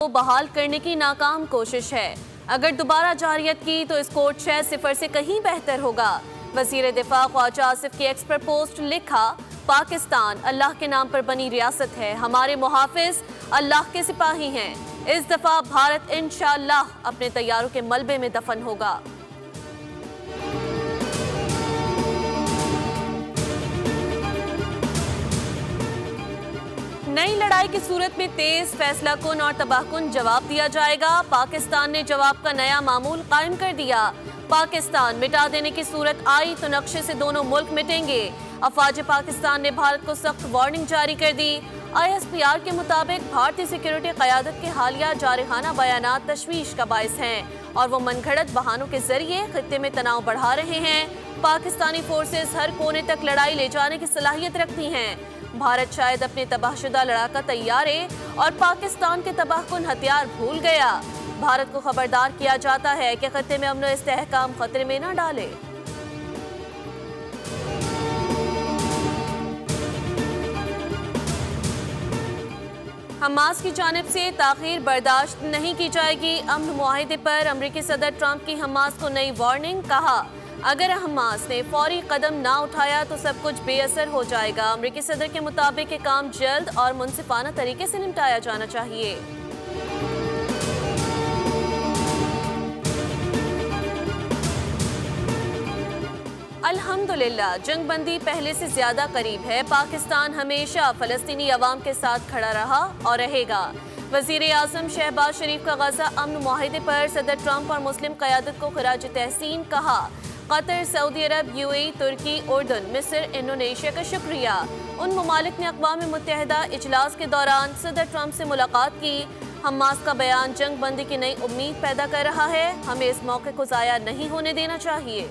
को बहाल करने की नाकाम कोशिश है। अगर दोबारा जारियत की तो स्कोर 6-0 से कहीं बेहतर होगा। वजीर दिफा ख्वाजा आसिफ की एक्स पर पोस्ट लिखा, पाकिस्तान अल्लाह के नाम पर बनी रियासत है, हमारे मुहाफिज अल्लाह के सिपाही हैं। इस दफा भारत इंशाअल्लाह अपने तैयारों के मलबे में दफन होगा। नई लड़ाई की सूरत में तेज, फैसलाकुन और तबाहकुन जवाब दिया जाएगा। पाकिस्तान ने जवाब का नया मामूल कायम कर दिया। पाकिस्तान मिटा देने की सूरत आई तो नक्शे से दोनों मुल्क मिटेंगे। अफवाज पाकिस्तान ने भारत को सख्त वार्निंग जारी कर दी। ISPR के मुताबिक भारतीय सिक्योरिटी क़यादत के हालिया जारहाना बयानात तशवीश का बायस हैं और वो मनगढ़ंत बहानों के जरिए खित्ते में तनाव बढ़ा रहे हैं। पाकिस्तानी फोर्सेस हर कोने तक लड़ाई ले जाने की सलाहियत रखती हैं। भारत शायद अपने तबाहशुदा लड़ाका तैयारे और पाकिस्तान के तबाहकुन हथियार भूल गया। भारत को खबरदार किया जाता है कि खत्ते में अमन इस्तेहकाम खतरे में न डाले। हमास की जानिब से ताखीर बर्दाश्त नहीं की जाएगी। अमन मुआहिदे पर अमरीकी सदर ट्रंप की हमास को नई वार्निंग, कहा अगर हमास ने फौरी कदम ना उठाया तो सब कुछ बेअसर हो जाएगा। अमरीकी सदर के मुताबिक ये काम जल्द और मुनसिफाना तरीके से निपटाया जाना चाहिए। अल्हम्दुलिल्लाह जंगबंदी पहले से ज्यादा करीब है। पाकिस्तान हमेशा फलस्तीनी अवाम के साथ खड़ा रहा और रहेगा। वजीर आजम शहबाज शरीफ का गजा अमन मुआहिदे पर सदर ट्रंप और मुस्लिम क़यादत को खराज तहसीन, कहा कतर, सऊदी अरब, UAE, तुर्की, उर्दन, मिस्र, इंडोनेशिया का शुक्रिया। उन ममालिक ने अक़वाम मुत्तहिदा इजलास के दौरान सदर ट्रंप से मुलाकात की। हमास का बयान जंग बंदी की नई उम्मीद पैदा कर रहा है। हमें इस मौके को ज़ाया नहीं होने देना चाहिए।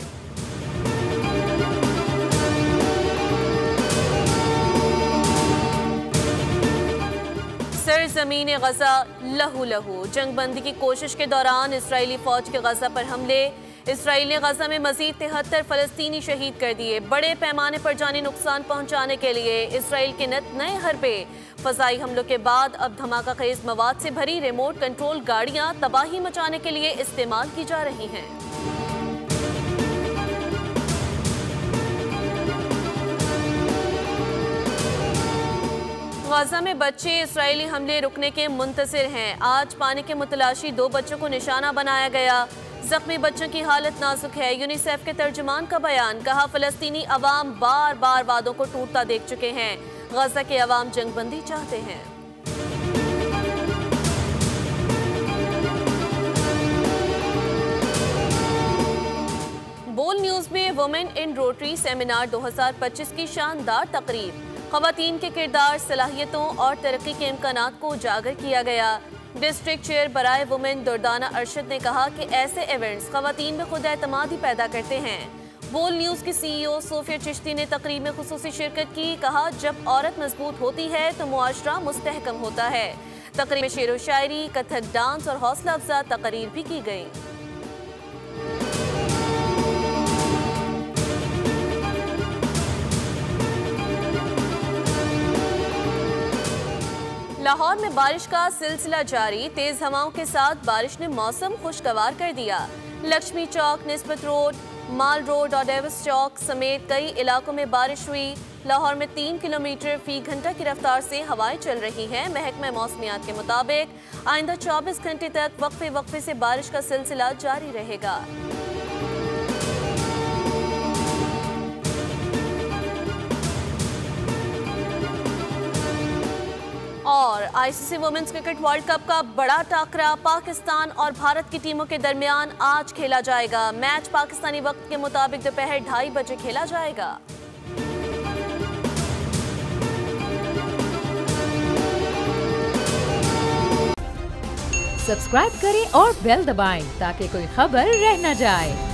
सरज़मीन गजा लहू लहू। जंगबंदी की कोशिश के दौरान इसराइली फौज के गजा पर हमले। इसराइल ने गजा में मजीद 73 फलस्तीनी शहीद कर दिए। बड़े पैमाने पर जानी नुकसान पहुंचाने के लिए इसराइल के नए हरबे। फजाई हमलों के बाद अब धमाका खेज मवाद से भरी रिमोट कंट्रोल गाड़ियां तबाही मचाने के लिए इस्तेमाल की जा रही हैं। गाजा में बच्चे इसराइली हमले रुकने के मुंतज़िर हैं। आज पानी के मुतलाशी 2 बच्चों को निशाना बनाया गया। जख्मी बच्चों की हालत नाजुक है। यूनिसेफ के तर्जुमान का बयान, कहा फलस्तीनी अवाम बार बार वादों को टूटता देख चुके हैं। गाजा के अवाम जंगबंदी चाहते हैं। बोल न्यूज में वुमेन इन रोटरी सेमिनार 2025 की शानदार तकरीब। ख़वातीन के किरदार, सलाहियतों और तरक्की के इम्कानात को उजागर किया गया। डिस्ट्रिक्ट चेयर बराए वुमेन दुर्दाना अरशद ने कहा कि ऐसे इवेंट्स ख़वातीन में खुद एतमादी पैदा करते हैं। बोल न्यूज़ की CEO सोफिया चिश्ती ने तकरीब में खुसूसी शिरकत की। कहा जब औरत मजबूत होती है तो मुआशरा मुस्तहकम होता है। तकरीब में शेर व शायरी, कथक डांस और हौसला अफजा तकरीर भी की गई। लाहौर में बारिश का सिलसिला जारी। तेज हवाओं के साथ बारिश ने मौसम खुशगवार कर दिया। लक्ष्मी चौक, निस्बत रोड, माल रोड और डेविस चौक समेत कई इलाकों में बारिश हुई। लाहौर में 3 किलोमीटर फी घंटा की रफ्तार से हवाएं चल रही हैं। महकमा मौसमियात के मुताबिक आइंदा 24 घंटे तक वक्फे वक्फे से बारिश का सिलसिला जारी रहेगा। और ICC women's cricket world cup का बड़ा टाकरा पाकिस्तान और भारत की टीमों के दरमियान आज खेला जाएगा। मैच पाकिस्तानी वक्त के मुताबिक दोपहर 2:30 बजे खेला जाएगा। सब्सक्राइब करें और बेल दबाएं ताकि कोई खबर रह न जाए।